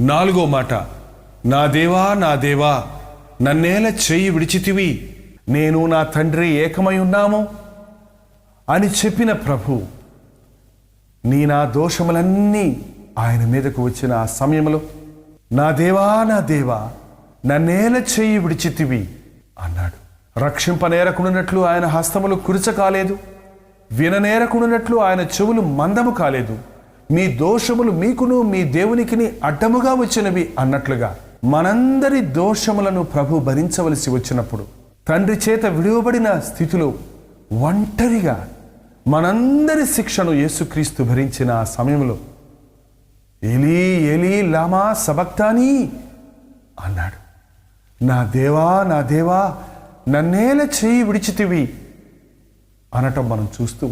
నాలుగో మాట, నా దేవా నా దేవా నన్నేల చెయ్యి విడిచితివి, నేను నా తండ్రి ఏకమై ఉన్నాము అని చెప్పిన ప్రభు నా దోషములన్నీ ఆయన మీదకు వచ్చిన ఆ సమయంలో నా దేవా నన్నేల చెయ్యి విడిచితివి అన్నాడు. రక్షింపనేరకున్నట్లు ఆయన హస్తములు కురుచ కాలేదు, విననేరకున్నట్లు ఆయన చెవులు మందము కాలేదు. మీ దోషములు మీకును మీ దేవునికిని అడ్డముగా వచ్చినవి అన్నట్లుగా మనందరి దోషములను ప్రభు భరించవలసి వచ్చినప్పుడు, తండ్రి చేత విడువబడిన స్థితిలో ఒంటరిగా మనందరి శిక్షను యేసుక్రీస్తు భరించిన ఆ సమయంలో ఏలీ ఏలీ లామా సబక్తానీ అన్నాడు. నా దేవా నన్నేల చెయ్యి విడిచితివి అనటం మనం చూస్తూ